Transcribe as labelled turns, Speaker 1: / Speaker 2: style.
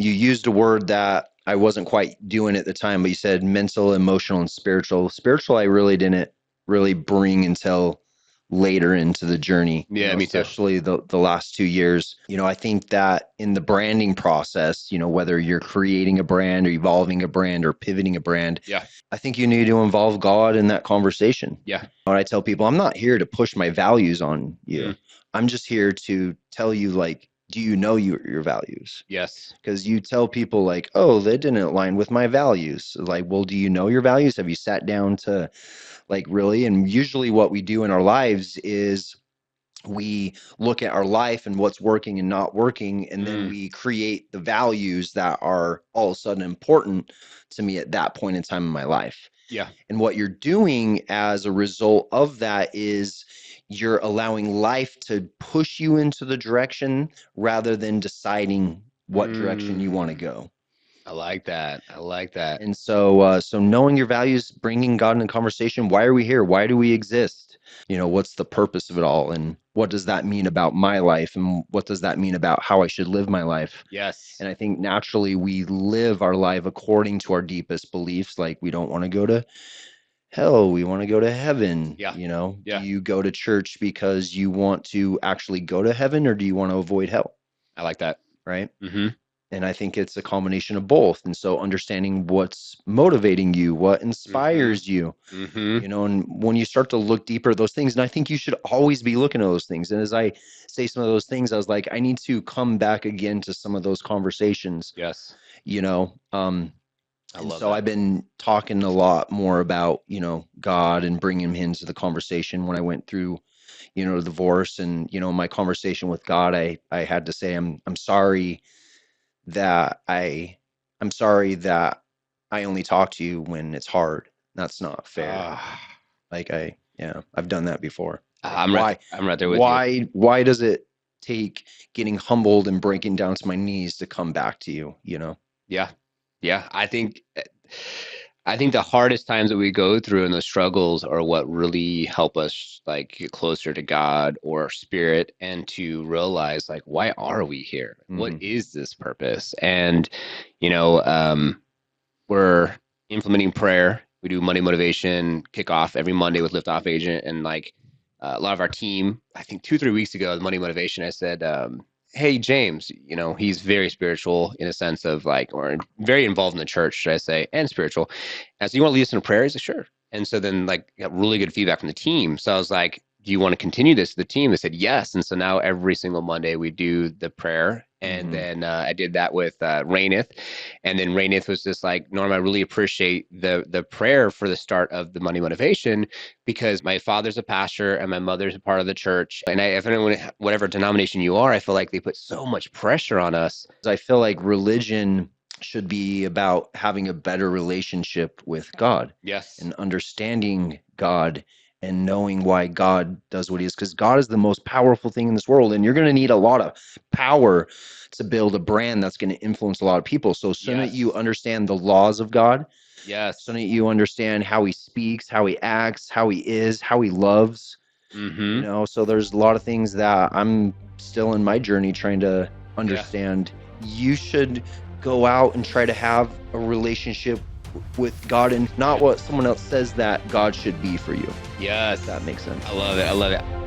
Speaker 1: you used a word that I wasn't quite doing at the time, but you said mental, emotional, and spiritual. Spiritual, I really didn't really bring until later into the journey.
Speaker 2: Yeah, me too.
Speaker 1: Especially the last 2 years. I think that in the branding process, whether you're creating a brand or evolving a brand or pivoting a brand,
Speaker 2: Yeah.
Speaker 1: I think you need to involve God in that conversation.
Speaker 2: Yeah.
Speaker 1: When I tell people, I'm not here to push my values on you.
Speaker 2: Mm.
Speaker 1: I'm just here to tell you, like, do you know your values?
Speaker 2: Yes.
Speaker 1: Because you tell people like, oh, that didn't align with my values. Like, well, do you know your values? Have you sat down to like really? And usually what we do in our lives is we look at our life and what's working and not working, and then we create the values that are all of a sudden important to me at that point in time in my life.
Speaker 2: Yeah.
Speaker 1: And what you're doing as a result of that is you're allowing life to push you into the direction rather than deciding what direction you want to go.
Speaker 2: I like that. I like that.
Speaker 1: And so knowing your values, bringing God in the conversation. Why are we here? Why do we exist? What's the purpose of it all? And what does that mean about my life? And what does that mean about how I should live my life?
Speaker 2: Yes.
Speaker 1: And I think naturally we live our life according to our deepest beliefs. Like, we don't want to go to hell. We want to go to heaven.
Speaker 2: Yeah.
Speaker 1: Do you go to church because you want to actually go to heaven, or do you want to avoid hell?
Speaker 2: I like that.
Speaker 1: Right.
Speaker 2: Mm-hmm.
Speaker 1: And I think it's a combination of both. And so understanding what's motivating you, what inspires you, and when you start to look deeper at those things, and I think you should always be looking at those things. And as I say some of those things, I was like, I need to come back again to some of those conversations.
Speaker 2: Yes.
Speaker 1: And so I've been talking a lot more about, God and bringing him into the conversation. When I went through, the divorce and, my conversation with God, I had to say, I'm sorry that I'm sorry that I only talk to you when it's hard. That's not fair. I've done that before.
Speaker 2: I'm right there with you.
Speaker 1: Why does it take getting humbled and breaking down to my knees to come back to you,
Speaker 2: Yeah. Yeah. I think the hardest times that we go through and the struggles are what really help us like get closer to God or spirit, and to realize like, why are we here? What is this purpose? And, we're implementing prayer. We do Monday motivation kickoff every Monday with Liftoff agent. And like a lot of our team, I think 2-3 weeks ago, the Monday motivation, I said, hey, James, he's very spiritual in a sense of like, or very involved in the church, should I say, and spiritual. And so, you want to lead us in a prayer? He's like, sure. And so then like got really good feedback from the team. So I was like, do you want to continue this? The team, they said yes. And so now every single Monday we do the prayer. And then I did that with Raineth. And then Raineth was just like, Norm, I really appreciate the prayer for the start of the Monday motivation, because my father's a pastor and my mother's a part of the church. And if anyone, whatever denomination you are, I feel like they put so much pressure on us.
Speaker 1: I feel like religion should be about having a better relationship with God.
Speaker 2: Yes.
Speaker 1: And understanding God and knowing why God does what he is, because God is the most powerful thing in this world. And you're going to need a lot of power to build a brand that's going to influence a lot of people. So that you understand the laws of God.
Speaker 2: Yes.
Speaker 1: So that you understand how he speaks, how he acts, how he is, how he loves. So there's a lot of things that I'm still in my journey trying to understand. You should go out and try to have a relationship with God, and not what someone else says that God should be for you.
Speaker 2: Yes.
Speaker 1: If that makes sense.
Speaker 2: I love it.